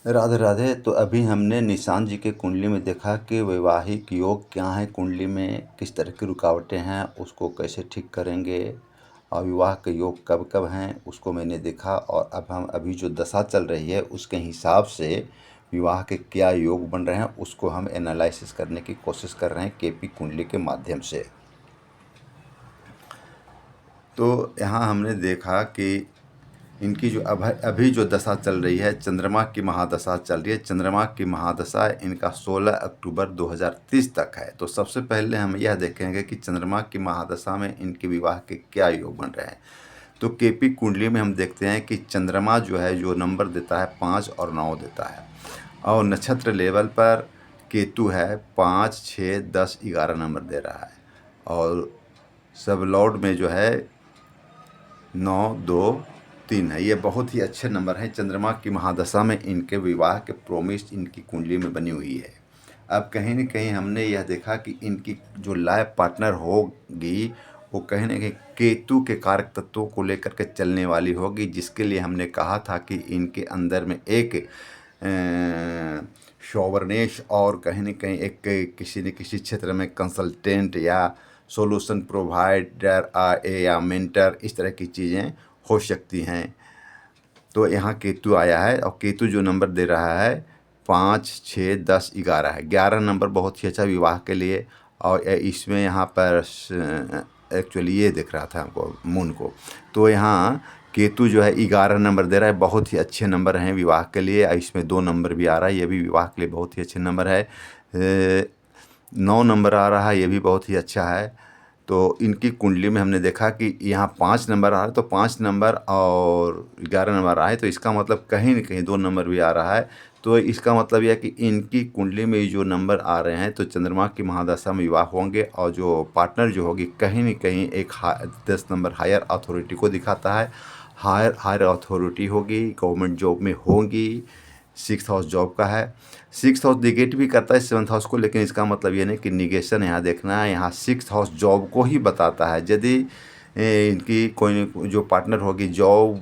राधे राधे। तो अभी हमने निशांत जी के कुंडली में देखा कि वैवाहिक योग क्या है, कुंडली में किस तरह की रुकावटें हैं, उसको कैसे ठीक करेंगे और विवाह के योग कब कब हैं उसको मैंने देखा। और अब हम अभी जो दशा चल रही है उसके हिसाब से विवाह के क्या योग बन रहे हैं उसको हम एनालिसिस करने की कोशिश कर रहे हैं केपी कुंडली के माध्यम से। तो यहाँ हमने देखा कि इनकी जो अभी जो दशा चल रही है, चंद्रमा की महादशा चल रही है। चंद्रमा की महादशा इनका 16 अक्टूबर 2030 तक है। तो सबसे पहले हम यह देखेंगे कि चंद्रमा की महादशा में इनके विवाह के क्या योग बन रहे हैं। तो केपी कुंडली में हम देखते हैं कि चंद्रमा जो है जो नंबर देता है 5 और 9 देता है, और नक्षत्र लेवल पर केतु है 5, 6, 10, 11 नंबर दे रहा है, और सब लॉर्ड में जो है 9, 2, 3 है। ये बहुत ही अच्छे नंबर हैं। चंद्रमा की महादशा में इनके विवाह के प्रोमिस इनकी कुंडली में बनी हुई है। अब कहीं न कहीं हमने यह देखा कि इनकी जो लाइफ पार्टनर होगी वो कहीं न कहीं केतु के कारक तत्वों को लेकर के चलने वाली होगी, जिसके लिए हमने कहा था कि इनके अंदर में एक शॉवरनेस और कहीं न कहीं एक किसी न किसी क्षेत्र में कंसल्टेंट या सॉल्यूशन प्रोवाइडर या मेंटर, इस तरह की चीज़ें हो सकती हैं। तो यहाँ केतु आया है, और केतु जो नंबर दे रहा है 5, 6, 10, 11 है। 11 नंबर बहुत ही अच्छा विवाह के लिए। और इसमें यहाँ पर एक्चुअली ये दिख रहा था हमको मून को, तो यहाँ केतु जो है 11 नंबर दे रहा है। बहुत ही अच्छे नंबर हैं विवाह के लिए। इसमें 2 नंबर भी आ रहा है, ये भी विवाह के लिए बहुत ही अच्छे नंबर है। 9 नंबर आ रहा है, ये भी बहुत ही अच्छा है। तो इनकी कुंडली में हमने देखा कि यहाँ 5 नंबर आ रहा है, तो 5 नंबर और 11 नंबर आए, तो इसका मतलब कहीं न कहीं 2 नंबर भी आ रहा है। तो इसका मतलब यह है कि इनकी कुंडली में जो नंबर आ रहे हैं तो चंद्रमा की महादशा में विवाह होंगे, और जो पार्टनर जो होगी कहीं न कहीं एक 10 नंबर हायर अथॉरिटी को दिखाता है। हायर अथॉरिटी होगी, गवर्नमेंट जॉब में होंगी। 6th हाउस जॉब का है। 6th हाउस निगेट भी करता है 7th हाउस को, लेकिन इसका मतलब ये नहीं कि निगेशन यहाँ देखना है। यहाँ 6th हाउस जॉब को ही बताता है। यदि इनकी कोई जो पार्टनर होगी जॉब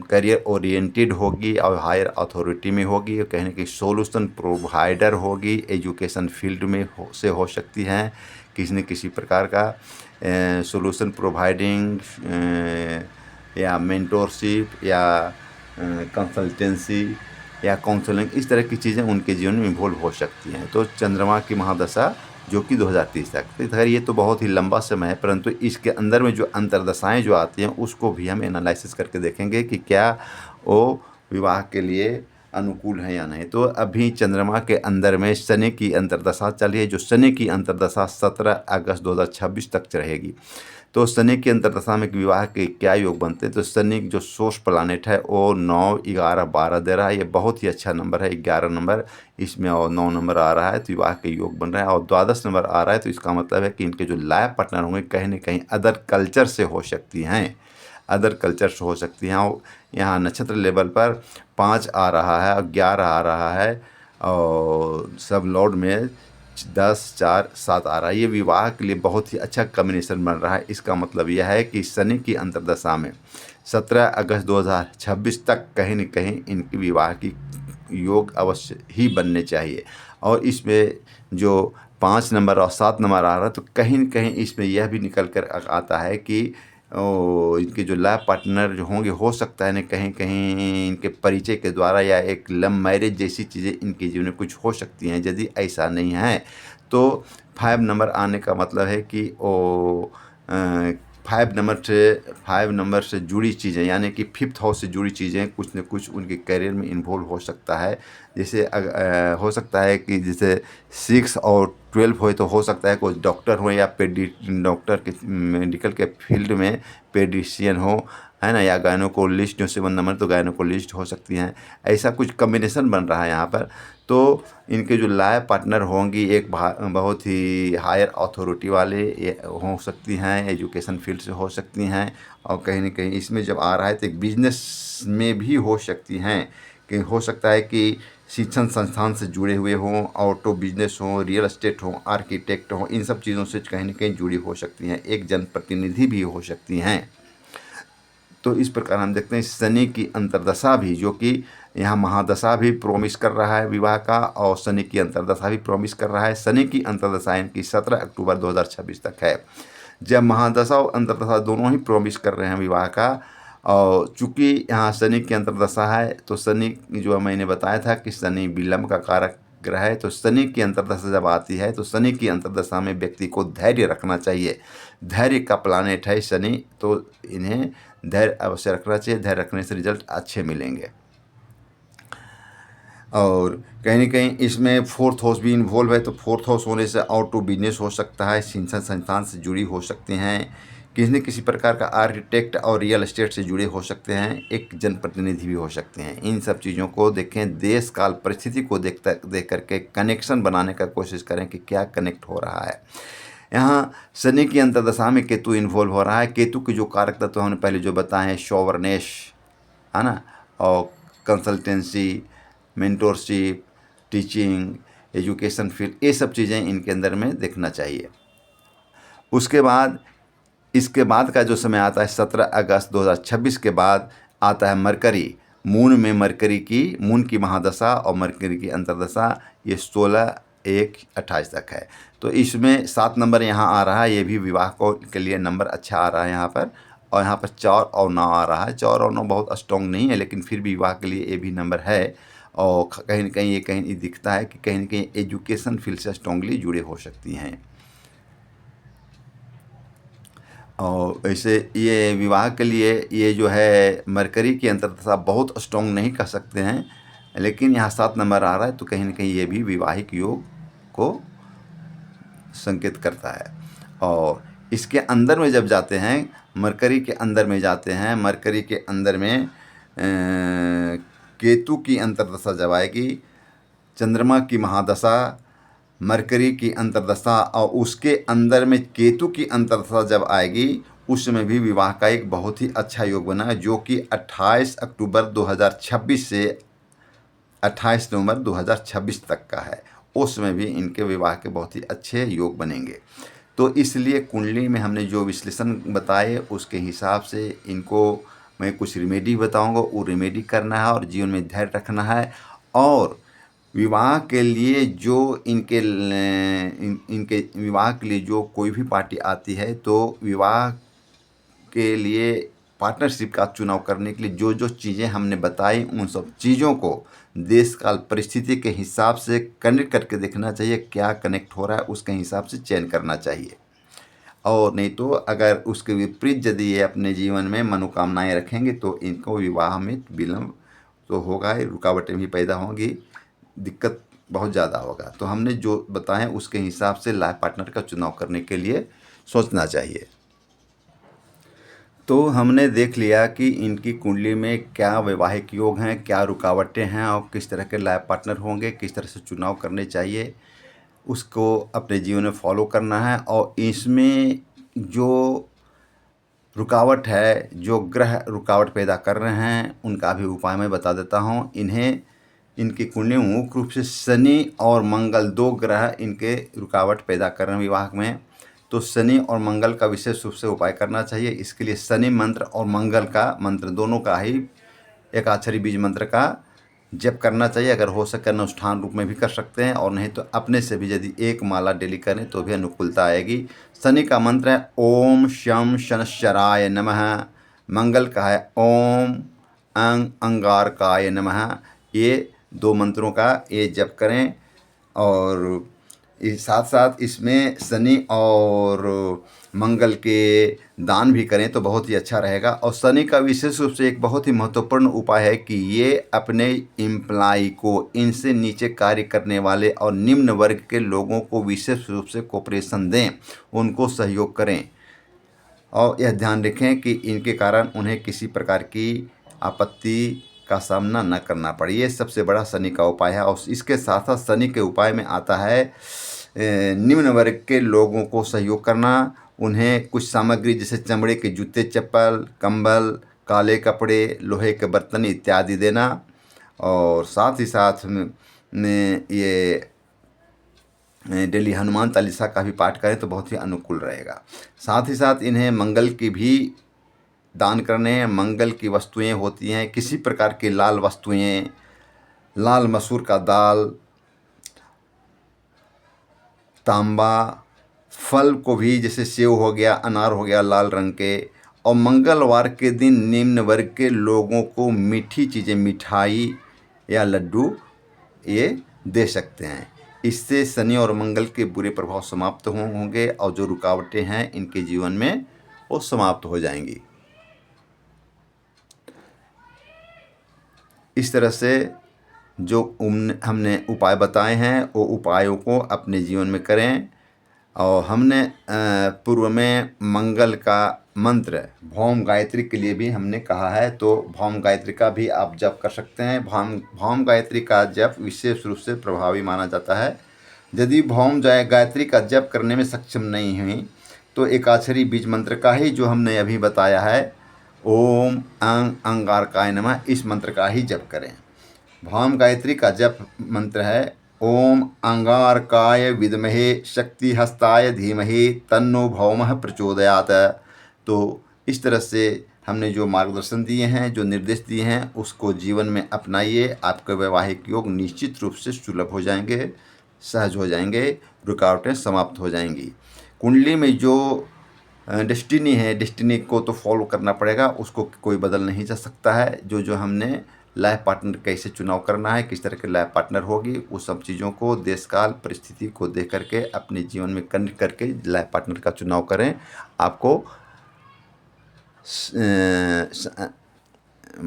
करियर ओरिएंटेड होगी और हायर अथॉरिटी में होगी, कहीं ना कहीं सोल्यूशन प्रोवाइडर होगी, एजुकेशन फील्ड में हो सकती हैं, किसी न किसी प्रकार का सोल्यूशन प्रोवाइडिंग या मेंटोरशिप या कंसल्टेंसी या काउंसलिंग, इस तरह की चीज़ें उनके जीवन में इन्वॉल्व हो सकती हैं। तो चंद्रमा की महादशा जो कि 2030 तक, तो खैर ये तो बहुत ही लंबा समय है, परंतु इसके अंदर में जो अंतर्दशाएं जो आती हैं उसको भी हम एनालिसिस करके देखेंगे कि क्या वो विवाह के लिए अनुकूल है या नहीं। तो अभी चंद्रमा के अंदर में शनि की अंतर्दशा चल रही है, जो शनि की अंतर्दशा 17 अगस्त 2026 तक रहेगी। तो शनि की अंतर्दशा में विवाह के क्या योग बनते हैं, तो शनि जो सोर्स प्लानेट है वो 9, 11, 12 दे रहा है। ये बहुत ही अच्छा नंबर है 11 नंबर, इसमें और 9 नंबर आ रहा है, तो विवाह के योग बन रहे हैं। और 12 नंबर आ रहा है, तो इसका मतलब है कि इनके जो लाइफ पार्टनर होंगे कहीं ना कहीं अदर कल्चर से हो सकती हैं, अदर कल्चर से हो सकती हैं। और यहाँ नक्षत्र लेवल पर 5 आ रहा है और 11 आ रहा है, और सब लॉर्ड में 10, 4, 7 आ रहा है। ये विवाह के लिए बहुत ही अच्छा कॉम्बिनेशन बन रहा है। इसका मतलब यह है कि शनि की अंतर्दशा में 17 अगस्त 2026 तक कहीं न कहीं इनकी विवाह की योग अवश्य ही बनने चाहिए। और इसमें जो 5 नंबर और 7 नंबर आ रहा है, तो कहीं न कहीं इसमें यह भी निकल कर आता है कि इनके जो लाइफ पार्टनर जो होंगे, हो सकता है ना कहीं कहीं इनके परिचय के द्वारा या एक लव मैरिज जैसी चीज़ें इनके जीवन में कुछ हो सकती हैं। यदि ऐसा नहीं है तो 5 नंबर आने का मतलब है कि वो 5 नंबर से जुड़ी चीज़ें, यानी कि 5th हाउस से जुड़ी चीज़ें कुछ न कुछ उनके करियर में इन्वॉल्व हो सकता है। जैसे हो सकता है कि जैसे 6 और 12 हो, तो हो सकता है कोई डॉक्टर हो या डॉक्टर के मेडिकल के फील्ड में पेडिशियन हो, है ना, या गायनोकोलॉजिस्ट जो 7 नंबर, तो गायनोकोलॉजिस्ट हो सकती हैं। ऐसा कुछ कॉम्बिनेशन बन रहा है यहाँ पर। तो इनके जो लाइफ पार्टनर होंगी एक बहुत ही हायर अथॉरिटी वाले हो सकती हैं, एजुकेशन फील्ड से हो सकती हैं, और कहीं न कहीं इसमें जब आ रहा है तो एक बिजनेस में भी हो सकती हैं, कि हो सकता है कि शिक्षण संस्थान से जुड़े हुए हों, ऑटो बिजनेस हो, रियल एस्टेट हो, आर्किटेक्ट हो, इन सब चीज़ों से कहीं न कहीं जुड़ी हो सकती हैं। एक जनप्रतिनिधि भी हो सकती हैं। तो इस प्रकार हम देखते हैं शनि की अंतर्दशा भी, जो कि यहाँ महादशा भी प्रोमिस कर रहा है विवाह का, और शनि की अंतर्दशा भी प्रोमिस कर रहा है। शनि की अंतर्दशा इनकी 17 अक्टूबर 2026 तक है। जब महादशा और अंतर्दशा दोनों ही प्रोमिस कर रहे हैं विवाह का, और चूँकि यहाँ शनि की अंतर्दशा है तो शनि जो मैंने बताया था कि शनि विलम्ब का कारक ग्रह है, तो शनि की अंतर्दशा जब आती है तो शनि की अंतर्दशा में व्यक्ति को धैर्य रखना चाहिए। धैर्य का प्लानेट है शनि, तो इन्हें धैर्य अवश्य रखना चाहिए। धैर्य रखने से रिजल्ट अच्छे मिलेंगे। और कहीं न कहीं इसमें फोर्थ हाउस भी इन्वॉल्व है, तो फोर्थ हाउस होने से ऑटो बिजनेस हो सकता है, शिक्षण संस्थान से जुड़ी हो सकते हैं, किसी न किसी प्रकार का आर्किटेक्ट और रियल एस्टेट से जुड़े हो सकते हैं, एक जनप्रतिनिधि भी हो सकते हैं। इन सब चीज़ों को देखें, देश काल परिस्थिति को देख करके कनेक्शन बनाने का कोशिश करें कि क्या कनेक्ट हो रहा है। यहाँ शनि की अंतर्दशा में केतु इन्वॉल्व हो रहा है। केतु की जो कारक तत्व हमने पहले जो बताए हैं, शोवरनेस है ना, और consultancy, mentorship, teaching, education field, ये सब चीज़ें इनके अंदर में देखना चाहिए। उसके बाद इसके बाद का जो समय आता है 17 अगस्त 2026 के बाद आता है मरकरी। मून की महादशा और मरकरी की अंतर्दशा, ये 16/1/28 तक है। तो इसमें 7 नंबर यहाँ आ रहा है, ये भी विवाह को के लिए नंबर अच्छा आ रहा है यहाँ पर। और यहाँ पर 4 और 9 आ रहा है। 4 और 9 बहुत स्ट्रॉन्ग नहीं है, लेकिन फिर भी विवाह के लिए ये भी नंबर है। और कहीं न कहीं ये दिखता है कि कहीं न कहीं एजुकेशन फील्ड से स्ट्रांगली जुड़े हो सकती हैं। और वैसे ये विवाह के लिए ये जो है मरकरी की अंतर्दशा बहुत स्ट्रॉन्ग नहीं कह सकते हैं, लेकिन यहाँ 7 नंबर आ रहा है, तो कहीं न कहीं ये भी विवाहिक योग को संकेत करता है। और इसके अंदर में जब जाते हैं, मरकरी के अंदर में जाते हैं, मरकरी के अंदर में केतु की अंतर्दशा जब आएगी, चंद्रमा की महादशा, मरकरी की अंतर्दशा और उसके अंदर में केतु की अंतर्दशा जब आएगी, उसमें भी विवाह का एक बहुत ही अच्छा योग बना है, जो कि 28 अक्टूबर 2026 से 28 नवंबर 2026 तक का है। उसमें भी इनके विवाह के बहुत ही अच्छे योग बनेंगे। तो इसलिए कुंडली में हमने जो विश्लेषण बताए, उसके हिसाब से इनको मैं कुछ रेमेडी बताऊंगा, वो रेमेडी करना है और जीवन में धैर्य रखना है। और विवाह के लिए जो इनके विवाह के लिए जो कोई भी पार्टी आती है, तो विवाह के लिए पार्टनरशिप का चुनाव करने के लिए जो जो चीज़ें हमने बताई, उन सब चीज़ों को देश काल परिस्थिति के हिसाब से कनेक्ट करके देखना चाहिए। क्या कनेक्ट हो रहा है उसके हिसाब से चयन करना चाहिए। और नहीं तो अगर उसके विपरीत यदि ये अपने जीवन में मनोकामनाएं रखेंगे, तो इनको विवाह में विलम्ब तो होगा ही, रुकावटें भी पैदा होंगी, दिक्कत बहुत ज़्यादा होगा। तो हमने जो बताएं उसके हिसाब से लाइफ पार्टनर का चुनाव करने के लिए सोचना चाहिए। तो हमने देख लिया कि इनकी कुंडली में क्या वैवाहिक योग हैं, क्या रुकावटें हैं, और किस तरह के लाइफ पार्टनर होंगे, किस तरह से चुनाव करने चाहिए, उसको अपने जीवन में फॉलो करना है। और इसमें जो रुकावट है, जो ग्रह रुकावट पैदा कर रहे हैं, उनका भी उपाय मैं बता देता हूँ। इनकी कुंडली में मुख्य रूप से शनि और मंगल, 2 ग्रह इनके रुकावट पैदा कर रहे हैं विवाह में। तो शनि और मंगल का विशेष रूप से उपाय करना चाहिए। इसके लिए शनि मंत्र और मंगल का मंत्र दोनों का ही एकाक्षरी बीज मंत्र का जप करना चाहिए। अगर हो सके अनुष्ठान रूप में भी कर सकते हैं, और नहीं तो अपने से भी यदि एक माला डेली करें तो भी अनुकूलता आएगी। शनि का मंत्र है ओम शम शनश्चराय नमः। मंगल का है ओम अंगारकाय नमः। ये 2 मंत्रों का ये जप करें। और इस साथ साथ इसमें शनि और मंगल के दान भी करें तो बहुत ही अच्छा रहेगा। और शनि का विशेष रूप से एक बहुत ही महत्वपूर्ण उपाय है कि ये अपने एम्प्लॉय को, इनसे नीचे कार्य करने वाले और निम्न वर्ग के लोगों को विशेष रूप से कोऑपरेशन दें, उनको सहयोग करें। और यह ध्यान रखें कि इनके कारण उन्हें किसी प्रकार की आपत्ति का सामना न करना पड़े। ये सबसे बड़ा शनि का उपाय है। और इसके साथ साथ शनि के उपाय में आता है निम्न वर्ग के लोगों को सहयोग करना, उन्हें कुछ सामग्री जैसे चमड़े के जूते, चप्पल, कंबल, काले कपड़े, लोहे के बर्तन इत्यादि देना। और साथ ही साथ में ये डेली हनुमान चालीसा का भी पाठ करें तो बहुत ही अनुकूल रहेगा। साथ ही साथ इन्हें मंगल की भी दान करने हैं। मंगल की वस्तुएं होती हैं, किसी प्रकार की लाल वस्तुएं, लाल मसूर का दाल, तांबा, फल को भी जैसे सेव हो गया, अनार हो गया लाल रंग के। और मंगलवार के दिन निम्न वर्ग के लोगों को मीठी चीज़ें, मिठाई या लड्डू ये दे सकते हैं। इससे शनि और मंगल के बुरे प्रभाव समाप्त होंगे और जो रुकावटें हैं इनके जीवन में वो समाप्त हो जाएंगी। इस तरह से जो हमने उपाय बताए हैं वो उपायों को अपने जीवन में करें। और हमने पूर्व में मंगल का मंत्र भौम गायत्री के लिए भी हमने कहा है, तो भौम गायत्री का भी आप जप कर सकते हैं। भौम गायत्री का जप विशेष रूप से प्रभावी माना जाता है। यदि भौम गायत्री का जप करने में सक्षम नहीं हुई तो एकाक्षरी बीज मंत्र का ही जो हमने अभी बताया है, ओम अंगारकाय नमः, इस मंत्र का ही जप करें। भौम गायत्री का जप मंत्र है ओम अंगारकाय विद्महे शक्ति हस्ताय धीमहि तन्नो भौमः प्रचोदयात्। तो इस तरह से हमने जो मार्गदर्शन दिए हैं, जो निर्देश दिए हैं, उसको जीवन में अपनाइए। आपके वैवाहिक योग निश्चित रूप से सुलभ हो जाएंगे, सहज हो जाएंगे, रुकावटें समाप्त हो जाएंगी। कुंडली में जो डेस्टिनी है, डेस्टिनी को तो फॉलो करना पड़ेगा, उसको कोई बदल नहीं जा सकता है। जो हमने लाइफ पार्टनर कैसे चुनाव करना है, किस तरह के लाइफ पार्टनर होगी, उस सब चीज़ों को देश काल परिस्थिति को देख करके अपने जीवन में कनेक्ट करके लाइफ पार्टनर का चुनाव करें। आपको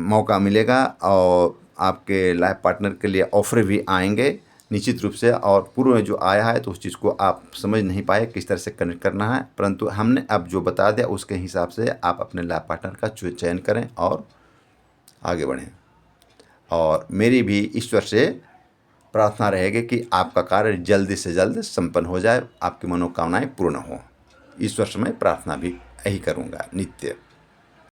मौका मिलेगा और आपके लाइफ पार्टनर के लिए ऑफर भी आएंगे निश्चित रूप से। और पूर्व में जो आया है तो उस चीज़ को आप समझ नहीं पाए किस तरह से कनेक्ट करना है, परंतु हमने अब जो बता दिया उसके हिसाब से आप अपने लाइफ पार्टनर का चयन करें और आगे बढ़ें। और मेरी भी ईश्वर से प्रार्थना रहेगी कि आपका कार्य जल्दी से जल्द संपन्न हो जाए, आपकी मनोकामनाएं पूर्ण हो। ईश्वर से मैं प्रार्थना भी यही करूँगा नित्य।